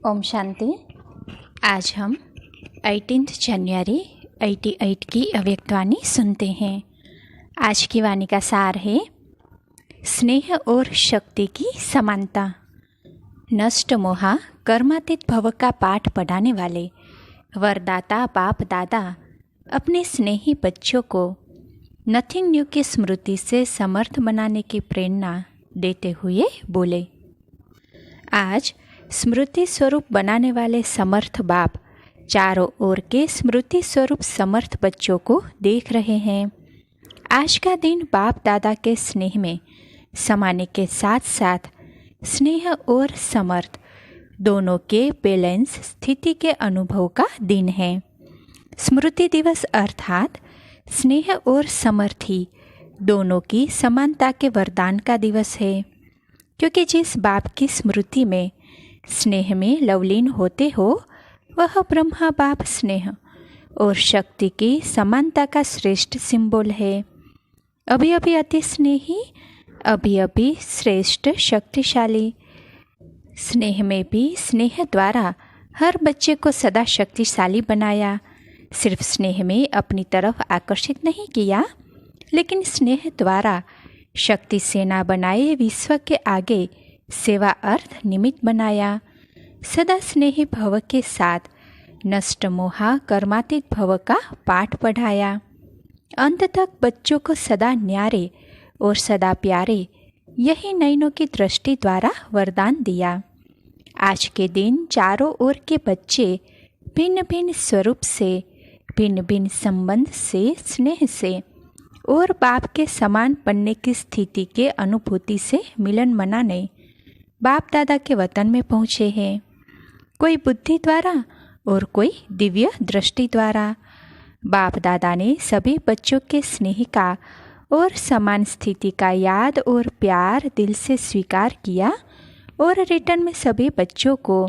ओम शांति। आज हम 18 जनवरी 88 की अव्यक्तवाणी सुनते हैं। आज की वाणी का सार है स्नेह और शक्ति की समानता। नष्ट मोहा कर्मातीत भव का पाठ पढ़ाने वाले वरदाता बाप दादा अपने स्नेही बच्चों को नथिंग न्यू की स्मृति से समर्थ बनाने की प्रेरणा देते हुए बोले। आज स्मृति स्वरूप बनाने वाले समर्थ बाप चारों ओर के स्मृति स्वरूप समर्थ बच्चों को देख रहे हैं। आज का दिन बाप दादा के स्नेह में समाने के साथ साथ स्नेह और समर्थ दोनों के बैलेंस स्थिति के अनुभव का दिन है। स्मृति दिवस अर्थात स्नेह और समर्थी दोनों की समानता के वरदान का दिवस है, क्योंकि जिस बाप की स्मृति में स्नेह में लवलीन होते हो वह ब्रह्मा बाप स्नेह और शक्ति की समानता का श्रेष्ठ सिंबल है। अभी अभी अति स्नेही, अभी अभी श्रेष्ठ शक्तिशाली। स्नेह में भी स्नेह द्वारा हर बच्चे को सदा शक्तिशाली बनाया। सिर्फ स्नेह में अपनी तरफ आकर्षित नहीं किया, लेकिन स्नेह द्वारा शक्ति सेना बनाए विश्व के आगे सेवा अर्थ निमित्त बनाया। सदा स्नेही भव के साथ नष्ट मोहा कर्मातीत भव का पाठ पढ़ाया। अंत तक बच्चों को सदा न्यारे और सदा प्यारे यही नयनों की दृष्टि द्वारा वरदान दिया। आज के दिन चारों ओर के बच्चे भिन्न भिन्न स्वरूप से, भिन्न भिन्न संबंध से, स्नेह से और बाप के समान बनने की स्थिति के अनुभूति से मिलन मनाने बाप दादा के वतन में पहुँचे हैं। कोई बुद्धि द्वारा और कोई दिव्य दृष्टि द्वारा। बाप दादा ने सभी बच्चों के स्नेह का और समान स्थिति का याद और प्यार दिल से स्वीकार किया और रिटर्न में सभी बच्चों को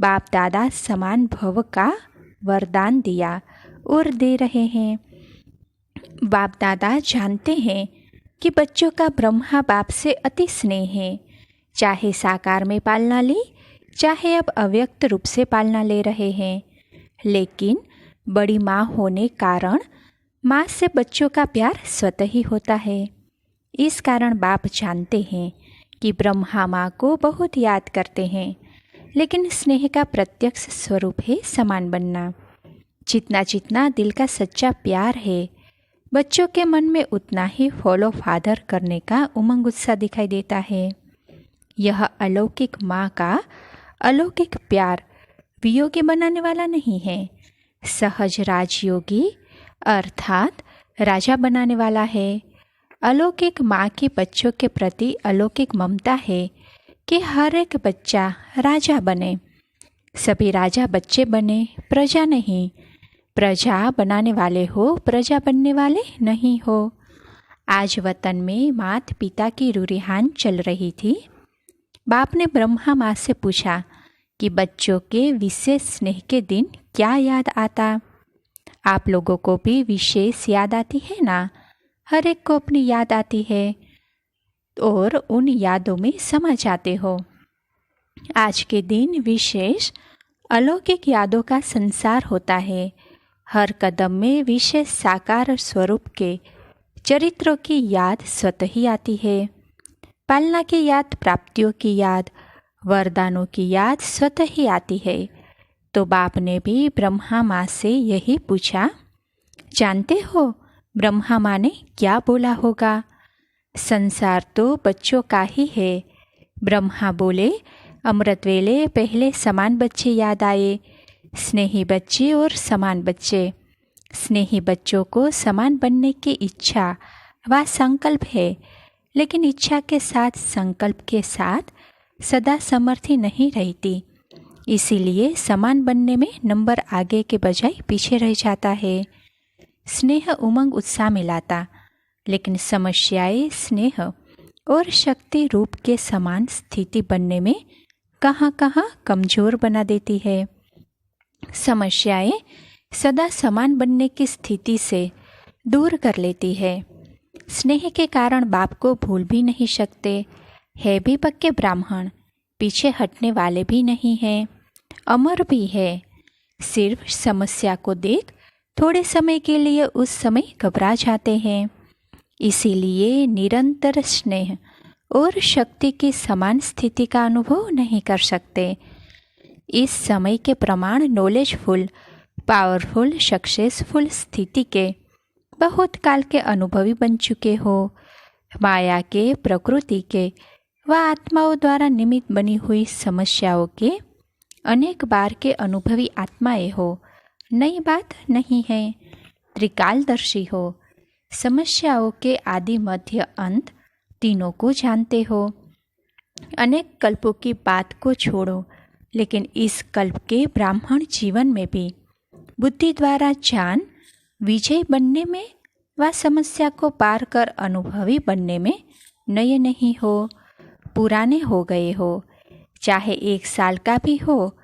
बाप दादा समान भव का वरदान दिया और दे रहे हैं। बाप दादा जानते हैं कि बच्चों का ब्रह्मा बाप से अति स्नेह है। चाहे साकार में पालना ली, चाहे अब अव्यक्त रूप से पालना ले रहे हैं, लेकिन बड़ी माँ होने कारण माँ से बच्चों का प्यार स्वतः ही होता है। इस कारण बाप जानते हैं कि ब्रह्मा माँ को बहुत याद करते हैं, लेकिन स्नेह का प्रत्यक्ष स्वरूप है समान बनना। जितना जितना दिल का सच्चा प्यार है, बच्चों के मन में उतना ही फॉलो फादर करने का उमंग उत्साह दिखाई देता है। यह अलौकिक माँ का अलौकिक प्यार वियोगी बनाने वाला नहीं है, सहज राजयोगी अर्थात राजा बनाने वाला है। अलौकिक माँ की बच्चों के प्रति अलौकिक ममता है कि हर एक बच्चा राजा बने। सभी राजा बच्चे बने, प्रजा नहीं। प्रजा बनाने वाले हो, प्रजा बनने वाले नहीं हो। आज वतन में माता पिता की रूरिहान चल रही थी। बाप ने ब्रह्मा माँ से पूछा कि बच्चों के विशेष स्नेह के दिन क्या याद आता। आप लोगों को भी विशेष याद आती है ना? हर एक को अपनी याद आती है और उन यादों में समा जाते हो। आज के दिन विशेष अलौकिक यादों का संसार होता है। हर कदम में विशेष साकार स्वरूप के चरित्रों की याद स्वतः ही आती है। पालना की याद, प्राप्तियों की याद, वरदानों की याद स्वतः ही आती है। तो बाप ने भी ब्रह्मा माँ से यही पूछा। जानते हो ब्रह्मा माँ ने क्या बोला होगा? संसार तो बच्चों का ही है। ब्रह्मा बोले, अमृत वेले पहले समान बच्चे याद आए, स्नेही बच्चे और समान बच्चे। स्नेही बच्चों को समान बनने की इच्छा व संकल्प है, लेकिन इच्छा के साथ संकल्प के साथ सदा समर्थी नहीं रहती। इसीलिए समान बनने में नंबर आगे के बजाय पीछे रह जाता है। स्नेह उमंग उत्साह में लाता, लेकिन समस्याएं स्नेह और शक्ति रूप के समान स्थिति बनने में कहाँ कहाँ कमजोर बना देती है। समस्याएं सदा समान बनने की स्थिति से दूर कर लेती है। स्नेह के कारण बाप को भूल भी नहीं सकते, है भी पक्के ब्राह्मण, पीछे हटने वाले भी नहीं हैं, अमर भी है। सिर्फ समस्या को देख थोड़े समय के लिए उस समय घबरा जाते हैं। इसीलिए निरंतर स्नेह और शक्ति की समान स्थिति का अनुभव नहीं कर सकते। इस समय के प्रमाण नॉलेजफुल, पावरफुल, सक्सेसफुल स्थिति के बहुत काल के अनुभवी बन चुके हो। माया के, प्रकृति के व आत्माओं द्वारा निमित्त बनी हुई समस्याओं के अनेक बार के अनुभवी आत्माएं हो। नई बात नहीं है। त्रिकालदर्शी हो। समस्याओं के आदि, मध्य, अंत तीनों को जानते हो। अनेक कल्पों की बात को छोड़ो, लेकिन इस कल्प के ब्राह्मण जीवन में भी बुद्धि द्वारा जान विजय बनने में व समस्या को पार कर अनुभवी बनने में नए नहीं हो, पुराने हो गए हो। चाहे 1 साल का भी हो,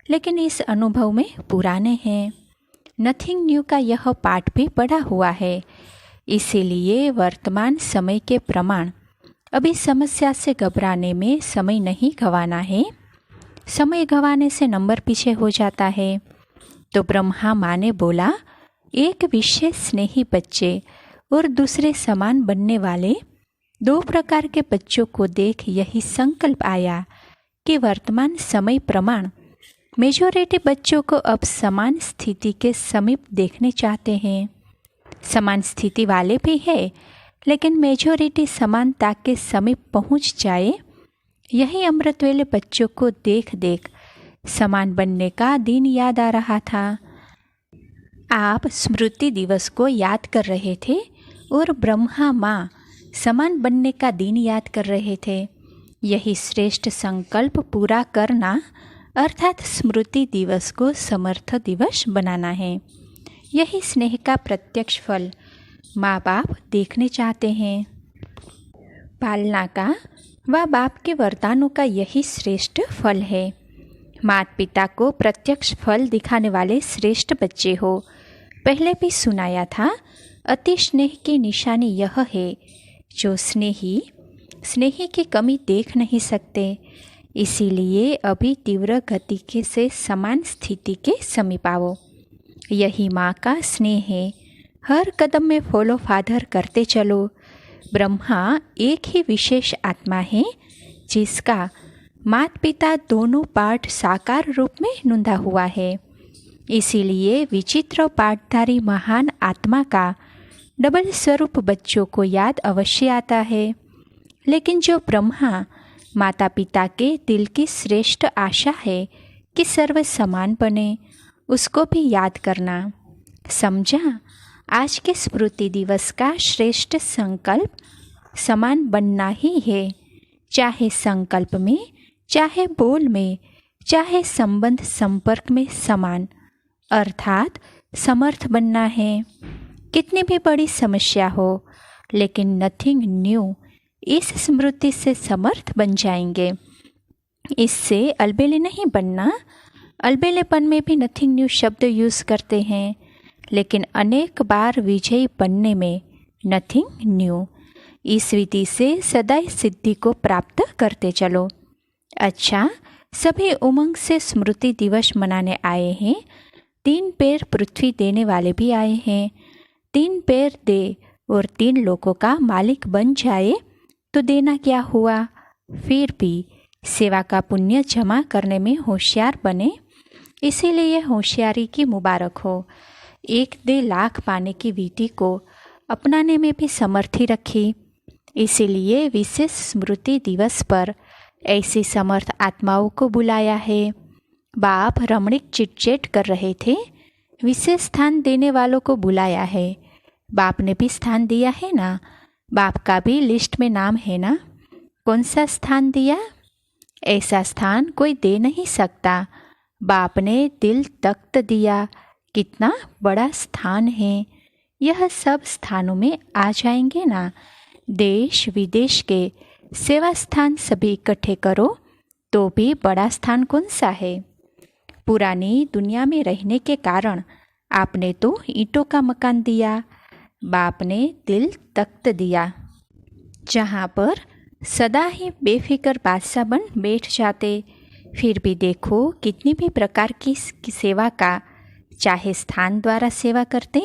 लेकिन इस अनुभव में पुराने हैं। नथिंग न्यू का यह पाठ भी पढ़ा हुआ है। इसीलिए वर्तमान समय के प्रमाण अभी समस्या से घबराने में समय नहीं गंवाना है। समय गंवाने से नंबर पीछे हो जाता है। तो ब्रह्मा माँ ने बोला, एक विशेष स्नेही बच्चे और दूसरे समान बनने वाले 2 प्रकार के बच्चों को देख यही संकल्प आया कि वर्तमान समय प्रमाण मेजॉरिटी बच्चों को अब समान स्थिति के समीप देखने चाहते हैं। समान स्थिति वाले भी है, लेकिन मेजॉरिटी समानता के समीप पहुंच जाए, यही अमृतवेले बच्चों को देख देख समान बनने का दिन याद आ रहा था। आप स्मृति दिवस को याद कर रहे थे और ब्रह्मा माँ समान बनने का दिन याद कर रहे थे। यही श्रेष्ठ संकल्प पूरा करना अर्थात स्मृति दिवस को समर्थ दिवस बनाना है। यही स्नेह का प्रत्यक्ष फल माँ बाप देखने चाहते हैं। पालना का व बाप के वरदानों का यही श्रेष्ठ फल है। माता पिता को प्रत्यक्ष फल दिखाने वाले श्रेष्ठ बच्चे हो। पहले भी सुनाया था, अति स्नेह की निशानी यह है, जो स्नेही की कमी देख नहीं सकते। इसीलिए अभी तीव्र गति के से समान स्थिति के समीप आओ। यही माँ का स्नेह है। हर कदम में फॉलो फादर करते चलो। ब्रह्मा एक ही विशेष आत्मा है, जिसका माता पिता दोनों पाठ साकार रूप में नूंधा हुआ है। इसीलिए विचित्र पाठधारी महान आत्मा का डबल स्वरूप बच्चों को याद अवश्य आता है। लेकिन जो ब्रह्मा माता पिता के दिल की श्रेष्ठ आशा है कि सर्व समान बने, उसको भी याद करना। समझा? आज के स्मृति दिवस का श्रेष्ठ संकल्प समान बनना ही है। चाहे संकल्प में, चाहे बोल में, चाहे संबंध संपर्क में समान, अर्थात समर्थ बनना है। कितनी भी बड़ी समस्या हो, लेकिन नथिंग न्यू इस स्मृति से समर्थ बन जाएंगे। इससे अलबेले नहीं बनना। अलबेलेपन में भी नथिंग न्यू शब्द यूज़ करते हैं, लेकिन अनेक बार विजयी बनने में नथिंग न्यू। इस विधि से सदैव सिद्धि को प्राप्त करते चलो। अच्छा, सभी उमंग से स्मृति दिवस मनाने आए हैं। 3 पैर पृथ्वी देने वाले भी आए हैं। 3 पैर दे और 3 लोगों का मालिक बन जाए तो देना क्या हुआ। फिर भी सेवा का पुण्य जमा करने में होशियार बने। इसीलिए होशियारी की मुबारक हो। 1 दे लाख पाने की विधि को अपनाने में भी समर्थी रखी। इसीलिए विशेष स्मृति दिवस पर ऐसी समर्थ आत्माओं को बुलाया है। बाप रमणीक चिटचैट कर रहे थे, विशेष स्थान देने वालों को बुलाया है। बाप ने भी स्थान दिया है ना, बाप का भी लिस्ट में नाम है ना। कौन सा स्थान दिया? ऐसा स्थान कोई दे नहीं सकता। बाप ने दिल तख्त दिया। कितना बड़ा स्थान है। यह सब स्थानों में आ जाएंगे ना। देश विदेश के सेवा स्थान सभी इकट्ठे करो तो भी बड़ा स्थान कौन सा है। पुरानी दुनिया में रहने के कारण आपने तो ईंटों का मकान दिया, बाप ने दिल तख्त दिया, जहाँ पर सदा ही बेफिक्र बादशाह बन बैठ जाते। फिर भी देखो कितनी भी प्रकार की सेवा का, चाहे स्थान द्वारा सेवा करते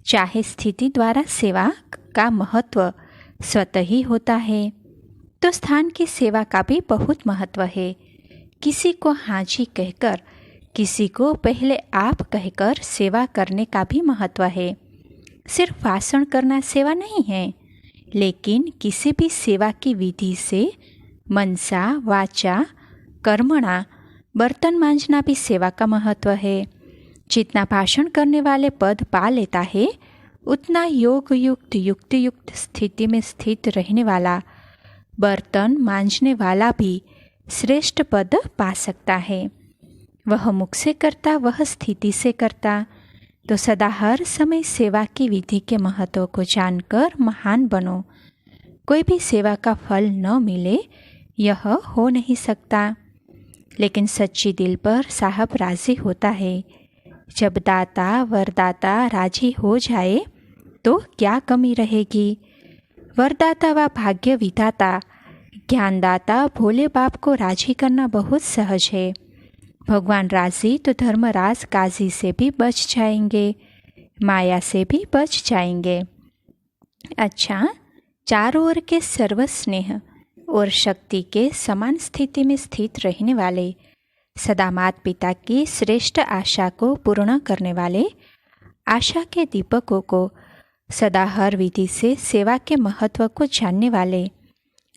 चाहे स्थिति द्वारा सेवा का महत्व स्वतः ही होता है। तो स्थान की सेवा का भी बहुत महत्व है। किसी को हाँ जी कहकर, किसी को पहले आप कहकर सेवा करने का भी महत्व है। सिर्फ भाषण करना सेवा नहीं है, लेकिन किसी भी सेवा की विधि से मनसा वाचा कर्मणा बर्तन मांजना भी सेवा का महत्व है। जितना भाषण करने वाले पद पा लेता है, उतना योग युक्त युक्त स्थिति में स्थित रहने वाला बर्तन मांजने वाला भी श्रेष्ठ पद पा सकता है। वह मुख से करता, वह स्थिति से करता। तो सदा हर समय सेवा की विधि के महत्व को जानकर महान बनो। कोई भी सेवा का फल न मिले यह हो नहीं सकता, लेकिन सच्ची दिल पर साहब राजी होता है। जब दाता वरदाता राजी हो जाए तो क्या कमी रहेगी। वरदाता व भाग्य विधाता ज्ञानदाता भोले बाप को राजी करना बहुत सहज है। भगवान राजी तो धर्मराज काजी से भी बच जाएंगे, माया से भी बच जाएंगे। अच्छा, चारों ओर के सर्वस्नेह और शक्ति के समान स्थिति में स्थित रहने वाले, सदा माता पिता की श्रेष्ठ आशा को पूर्ण करने वाले, आशा के दीपकों को सदा हर विधि से सेवा के महत्व को जानने वाले,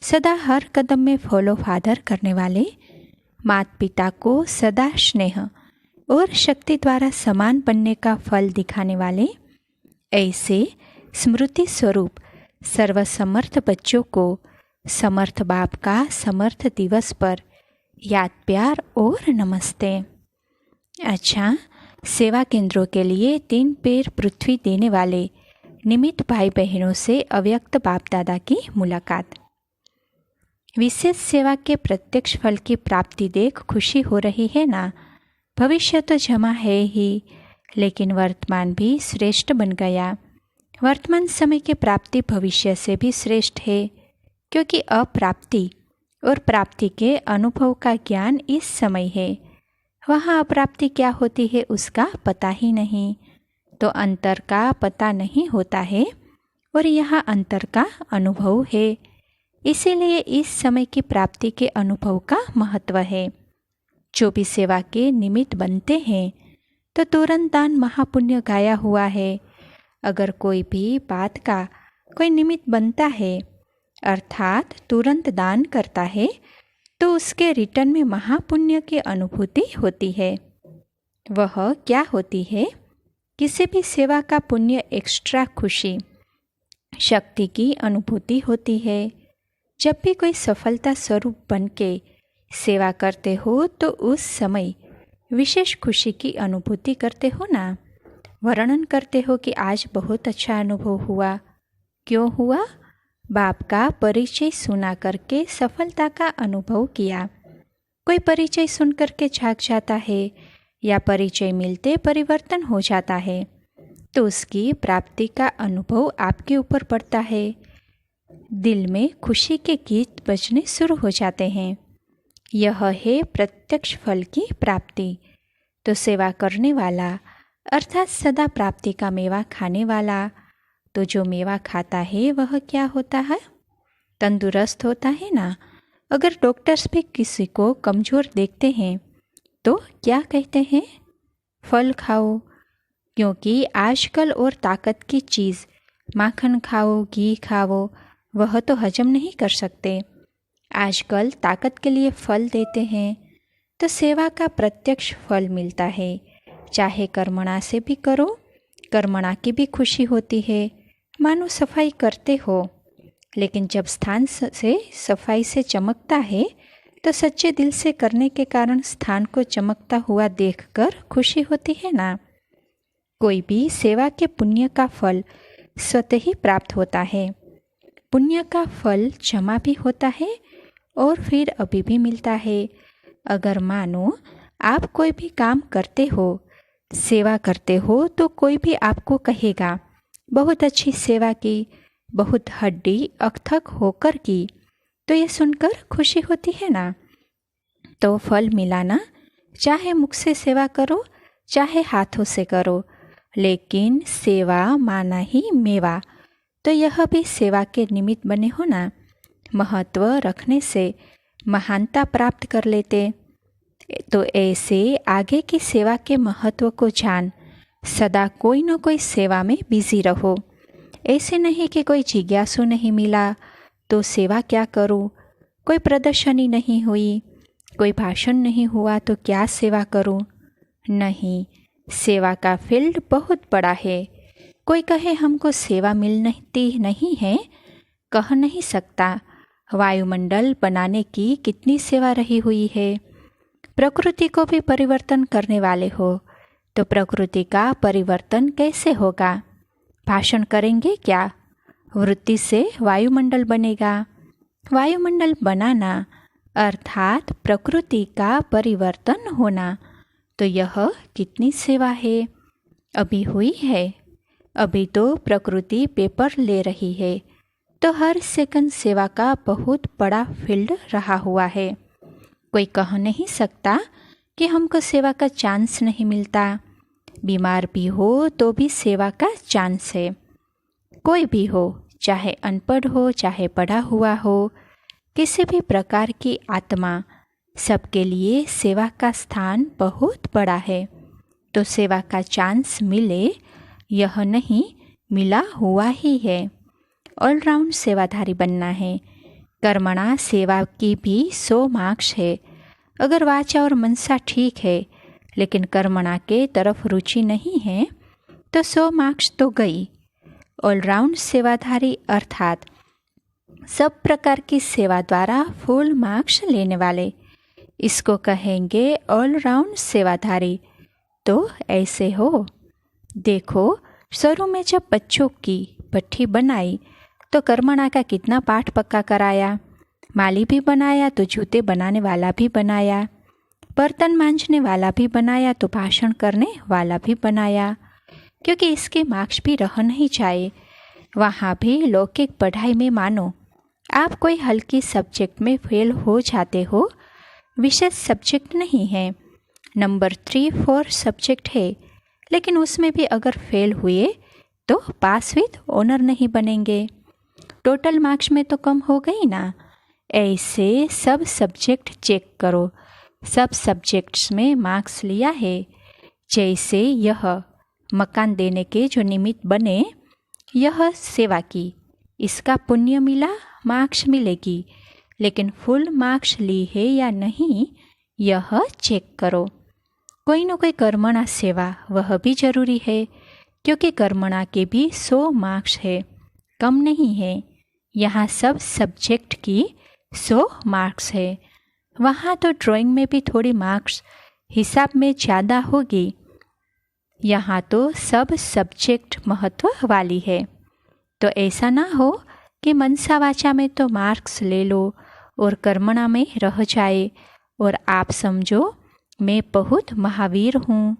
सदा हर कदम में फॉलो फादर करने वाले, माता पिता को सदा स्नेह और शक्ति द्वारा समान बनने का फल दिखाने वाले, ऐसे स्मृति स्वरूप सर्वसमर्थ बच्चों को समर्थ बाप का समर्थ दिवस पर याद प्यार और नमस्ते। अच्छा, सेवा केंद्रों के लिए 3 पैर पृथ्वी देने वाले निमित्त भाई बहनों से अव्यक्त बाप दादा की मुलाकात। विशेष सेवा के प्रत्यक्ष फल की प्राप्ति देख खुशी हो रही है ना। भविष्य तो जमा है ही, लेकिन वर्तमान भी श्रेष्ठ बन गया। वर्तमान समय की प्राप्ति भविष्य से भी श्रेष्ठ है, क्योंकि अप्राप्ति और प्राप्ति के अनुभव का ज्ञान इस समय है। वहाँ अप्राप्ति क्या होती है उसका पता ही नहीं, तो अंतर का पता नहीं होता है और यहाँ अंतर का अनुभव है। इसीलिए इस समय की प्राप्ति के अनुभव का महत्व है। जो भी सेवा के निमित्त बनते हैं तो तुरंत दान महापुण्य गाया हुआ है। अगर कोई भी बात का कोई निमित्त बनता है अर्थात तुरंत दान करता है, तो उसके रिटर्न में महापुण्य की अनुभूति होती है। वह क्या होती है? किसी भी सेवा का पुण्य एक्स्ट्रा खुशी शक्ति की अनुभूति होती है। जब भी कोई सफलता स्वरूप बन के सेवा करते हो तो उस समय विशेष खुशी की अनुभूति करते हो ना। वर्णन करते हो कि आज बहुत अच्छा अनुभव हुआ। क्यों हुआ? बाप का परिचय सुना करके सफलता का अनुभव किया। कोई परिचय सुन करके झांक जाता है या परिचय मिलते परिवर्तन हो जाता है, तो उसकी प्राप्ति का अनुभव आपके ऊपर पड़ता है। दिल में खुशी के गीत बजने शुरू हो जाते हैं। यह है प्रत्यक्ष फल की प्राप्ति। तो सेवा करने वाला अर्थात सदा प्राप्ति का मेवा खाने वाला, तो जो मेवा खाता है वह क्या होता है? तंदुरुस्त होता है ना। अगर डॉक्टर्स भी किसी को कमज़ोर देखते हैं तो क्या कहते हैं? फल खाओ, क्योंकि आजकल और ताकत की चीज़ माखन खाओ, घी खाओ, वह तो हजम नहीं कर सकते। आजकल ताकत के लिए फल देते हैं, तो सेवा का प्रत्यक्ष फल मिलता है। चाहे कर्मणा से भी करो, कर्मणा की भी खुशी होती है। मानो सफाई करते हो, लेकिन जब स्थान से सफाई से चमकता है तो सच्चे दिल से करने के कारण स्थान को चमकता हुआ देखकर खुशी होती है ना। कोई भी सेवा के पुण्य का फल स्वतः ही प्राप्त होता है। पुण्य का फल जमा भी होता है और फिर अभी भी मिलता है। अगर मानो आप कोई भी काम करते हो, सेवा करते हो, तो कोई भी आपको कहेगा बहुत अच्छी सेवा की, बहुत हड्डी अकथक होकर की, तो ये सुनकर खुशी होती है ना। तो फल मिलाना, चाहे मुख से सेवा करो चाहे हाथों से करो, लेकिन सेवा माना ही मेवा। तो यह भी सेवा के निमित्त बने हो ना। महत्व रखने से महानता प्राप्त कर लेते। तो ऐसे आगे की सेवा के महत्व को जान सदा कोई न कोई सेवा में बिजी रहो। ऐसे नहीं कि कोई जिज्ञासु नहीं मिला तो सेवा क्या करूं, कोई प्रदर्शनी नहीं हुई, कोई भाषण नहीं हुआ तो क्या सेवा करूं। नहीं, सेवा का फील्ड बहुत बड़ा है। कोई कहे हमको सेवा मिलती नहीं है, कह नहीं सकता। वायुमंडल बनाने की कितनी सेवा रही हुई है। प्रकृति को भी परिवर्तन करने वाले हो, तो प्रकृति का परिवर्तन कैसे होगा? भाषण करेंगे क्या? वृत्ति से वायुमंडल बनेगा। वायुमंडल बनाना अर्थात प्रकृति का परिवर्तन होना, तो यह कितनी सेवा है। अभी हुई है, अभी तो प्रकृति पेपर ले रही है, तो हर सेकंड सेवा का बहुत बड़ा फील्ड रहा हुआ है। कोई कह नहीं सकता कि हमको सेवा का चांस नहीं मिलता। बीमार भी हो तो भी सेवा का चांस है। कोई भी हो, चाहे अनपढ़ हो चाहे पढ़ा हुआ हो, किसी भी प्रकार की आत्मा, सबके लिए सेवा का स्थान बहुत बड़ा है। तो सेवा का चांस मिले, यह नहीं मिला हुआ ही है। ऑलराउंड सेवाधारी बनना है। कर्मणा सेवा की भी 100 मार्क्स है। अगर वाचा और मनसा ठीक है लेकिन कर्मणा के तरफ रुचि नहीं है तो 100 मार्क्स तो गई। ऑलराउंड सेवाधारी अर्थात सब प्रकार की सेवा द्वारा फुल मार्क्स लेने वाले, इसको कहेंगे ऑलराउंड सेवाधारी। तो ऐसे हो। देखो, शुरू में जब बच्चों की भट्ठी बनाई तो कर्मणा का कितना पाठ पक्का कराया। माली भी बनाया तो जूते बनाने वाला भी बनाया, बर्तन मांजने वाला भी बनाया तो भाषण करने वाला भी बनाया, क्योंकि इसके मार्क्स भी रह नहीं चाहिए। वहाँ भी लौकिक पढ़ाई में मानो आप कोई हल्की सब्जेक्ट में फेल हो जाते हो, विशेष सब्जेक्ट नहीं है, नंबर 3-4 सब्जेक्ट है, लेकिन उसमें भी अगर फेल हुए तो पास विद ऑनर नहीं बनेंगे। टोटल मार्क्स में तो कम हो गई ना। ऐसे सब सब्जेक्ट चेक करो, सब सब्जेक्ट्स में मार्क्स लिया है। जैसे यह मकान देने के जो निमित्त बने, यह सेवा की, इसका पुण्य मिला, मार्क्स मिलेगी, लेकिन फुल मार्क्स ली है या नहीं यह चेक करो। कोई न कोई कर्मणा सेवा वह भी जरूरी है, क्योंकि कर्मणा के भी 100 मार्क्स है, कम नहीं है। यहाँ सब सब्जेक्ट की 100 मार्क्स है। वहाँ तो ड्राइंग में भी थोड़ी मार्क्स हिसाब में ज़्यादा होगी। यहाँ तो सब सब्जेक्ट महत्व वाली है। तो ऐसा ना हो कि मनसा वाचा में तो मार्क्स ले लो और कर्मणा में रह जाए और आप समझो मैं बहुत महावीर हूँ।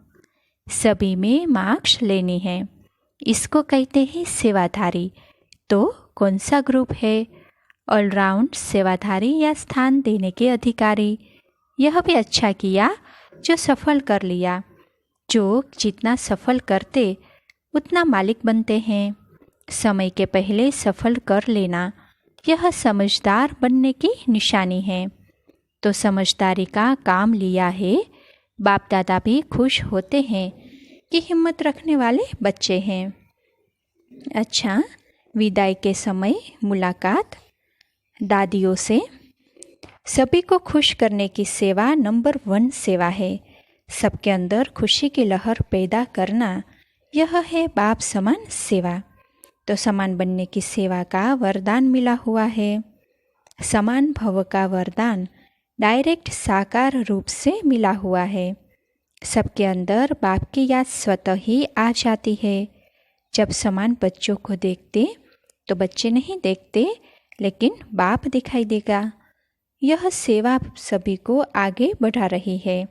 सभी में मार्क्स लेनी है, इसको कहते हैं सेवाधारी। तो कौन सा ग्रुप है? ऑलराउंड सेवाधारी या स्थान देने के अधिकारी। यह भी अच्छा किया जो सफल कर लिया। जो जितना सफल करते उतना मालिक बनते हैं। समय के पहले सफल कर लेना, यह समझदार बनने की निशानी है। तो समझदारी का काम लिया है। बाप दादा भी खुश होते हैं कि हिम्मत रखने वाले बच्चे हैं। अच्छा, विदाई के समय मुलाकात दादियों से। सभी को खुश करने की सेवा नंबर 1 सेवा है। सबके अंदर खुशी की लहर पैदा करना, यह है बाप समान सेवा। तो समान बनने की सेवा का वरदान मिला हुआ है। समान भव का वरदान डायरेक्ट साकार रूप से मिला हुआ है। सबके अंदर बाप की याद स्वतः ही आ जाती है। जब समान बच्चों को देखते तो बच्चे नहीं देखते, लेकिन बाप दिखाई देगा। यह सेवा सभी को आगे बढ़ा रही है।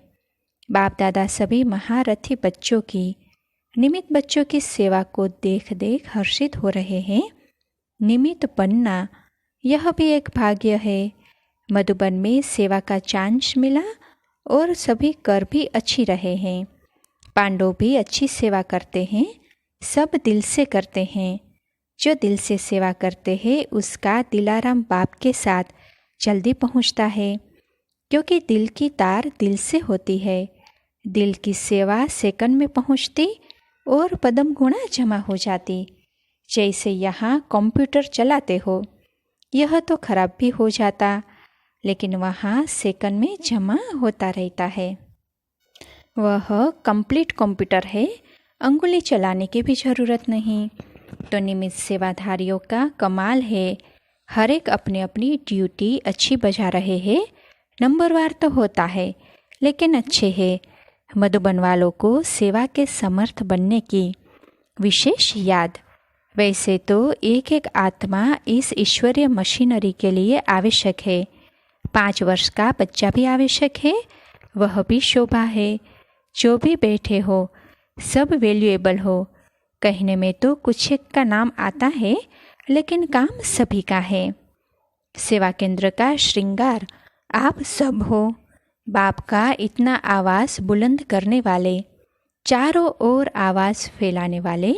बाप दादा सभी महारथी बच्चों की, निमित्त बच्चों की सेवा को देख देख हर्षित हो रहे हैं। निमित्त बनना, यह भी एक भाग्य है। मधुबन में सेवा का चांस मिला और सभी कर भी अच्छी रहे हैं। पांडव भी अच्छी सेवा करते हैं, सब दिल से करते हैं। जो दिल से सेवा करते हैं उसका दिलाराम बाप के साथ जल्दी पहुंचता है, क्योंकि दिल की तार दिल से होती है। दिल की सेवा सेकंड में पहुंचती और पदम गुणा जमा हो जाती। जैसे यहाँ कंप्यूटर चलाते हो, यह तो खराब भी हो जाता, लेकिन वहाँ सेकंड में जमा होता रहता है। वह कंप्लीट कंप्यूटर है, अंगुली चलाने की भी ज़रूरत नहीं। तो निमित्त सेवाधारियों का कमाल है, हर एक अपनी अपनी ड्यूटी अच्छी बजा रहे हैं। नंबरवार तो होता है, लेकिन अच्छे है। मधुबन वालों को सेवा के समर्थ बनने की विशेष याद। वैसे तो एक एक आत्मा इस ईश्वरीय मशीनरी के लिए आवश्यक है। 5 वर्ष का बच्चा भी आवश्यक है, वह भी शोभा है। जो भी बैठे हो सब वैल्यूएबल हो। कहने में तो कुछ एक का नाम आता है, लेकिन काम सभी का है। सेवा केंद्र का श्रृंगार आप सब हो। बाप का इतना आवाज़ बुलंद करने वाले, चारों ओर आवाज़ फैलाने वाले,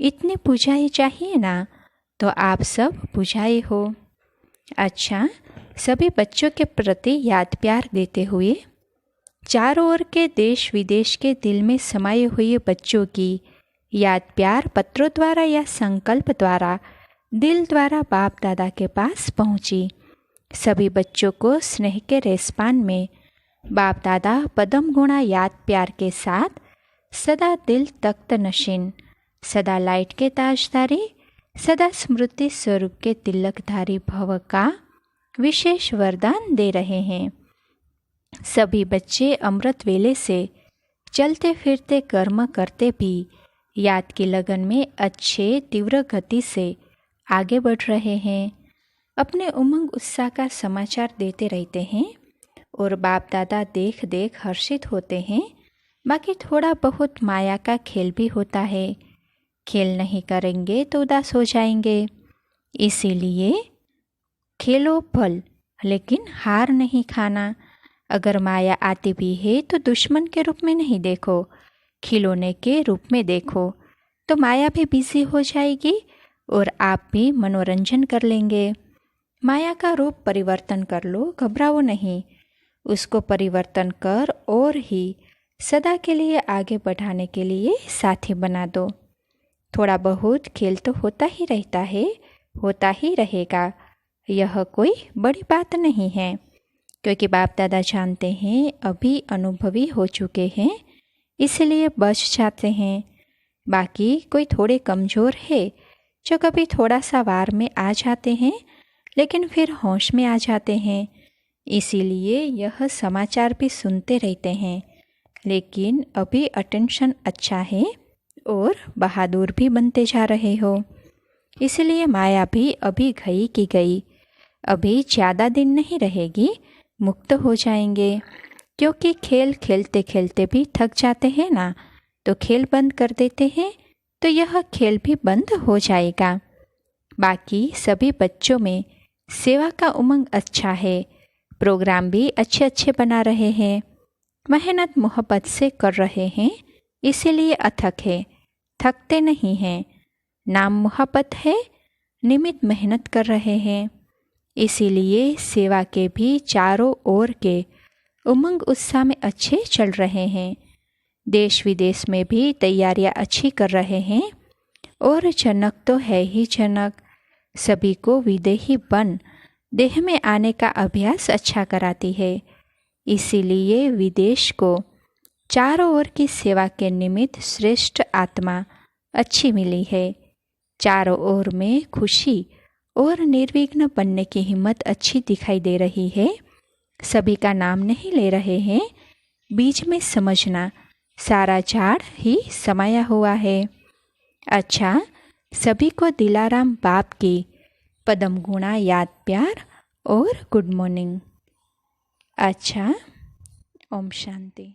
इतने पूजाए चाहिए ना, तो आप सब पूजाए हो। अच्छा, सभी बच्चों के प्रति याद प्यार देते हुए चारों ओर के देश विदेश के दिल में समाये हुए बच्चों की याद प्यार पत्रों द्वारा या संकल्प द्वारा दिल द्वारा बाप दादा के पास पहुंची। सभी बच्चों को स्नेह के रेस्पान में बाप दादा पदम गुणा याद प्यार के साथ सदा दिल तख्त नशीन, सदा लाइट के ताजदारी, सदा स्मृति स्वरूप के तिलकधारी भव का विशेष वरदान दे रहे हैं। सभी बच्चे अमृत वेले से चलते फिरते कर्म करते भी याद की लगन में अच्छे तीव्र गति से आगे बढ़ रहे हैं। अपने उमंग उत्साह का समाचार देते रहते हैं और बाप दादा देख देख हर्षित होते हैं। बाकी थोड़ा बहुत माया का खेल भी होता है। खेल नहीं करेंगे तो उदास हो जाएंगे। इसीलिए खेलो भल, लेकिन हार नहीं खाना। अगर माया आती भी है तो दुश्मन के रूप में नहीं देखो, खिलौने के रूप में देखो, तो माया भी बिजी हो जाएगी और आप भी मनोरंजन कर लेंगे। माया का रूप परिवर्तन कर लो, घबराओ नहीं। उसको परिवर्तन कर और ही सदा के लिए आगे बढ़ाने के लिए साथी बना दो। थोड़ा बहुत खेल तो होता ही रहता है, होता ही रहेगा। यह कोई बड़ी बात नहीं है, क्योंकि बाप दादा जानते हैं, अभी अनुभवी हो चुके हैं, इसलिए बच जाते हैं। बाकी कोई थोड़े कमज़ोर है जो कभी थोड़ा सा वार में आ जाते हैं, लेकिन फिर होश में आ जाते हैं। इसीलिए यह समाचार भी सुनते रहते हैं, लेकिन अभी अटेंशन अच्छा है और बहादुर भी बनते जा रहे हो। इसलिए माया भी अभी गई की गई, अभी ज़्यादा दिन नहीं रहेगी, मुक्त हो जाएंगे। क्योंकि खेल खेलते खेलते भी थक जाते हैं ना, तो खेल बंद कर देते हैं, तो यह खेल भी बंद हो जाएगा। बाकी सभी बच्चों में सेवा का उमंग अच्छा है, प्रोग्राम भी अच्छे अच्छे बना रहे हैं, मेहनत मोहब्बत से कर रहे हैं, इसीलिए अथक है, थकते नहीं हैं। नाम मोहब्बत है, नियमित मेहनत कर रहे हैं, इसीलिए सेवा के भी चारों ओर के उमंग उत्साह में अच्छे चल रहे हैं। देश विदेश में भी तैयारियां अच्छी कर रहे हैं और जनक तो है ही जनक। सभी को विदेही बन देह में आने का अभ्यास अच्छा कराती है। इसीलिए विदेश को चारों ओर की सेवा के निमित्त श्रेष्ठ आत्मा अच्छी मिली है। चारों ओर में खुशी और निर्विघ्न बनने की हिम्मत अच्छी दिखाई दे रही है। सभी का नाम नहीं ले रहे हैं, बीच में समझना सारा झाड़ ही समाया हुआ है। अच्छा, सभी को दिलाराम बाप की पदम गुणा याद प्यार और गुड मॉर्निंग। अच्छा, ओम शांति।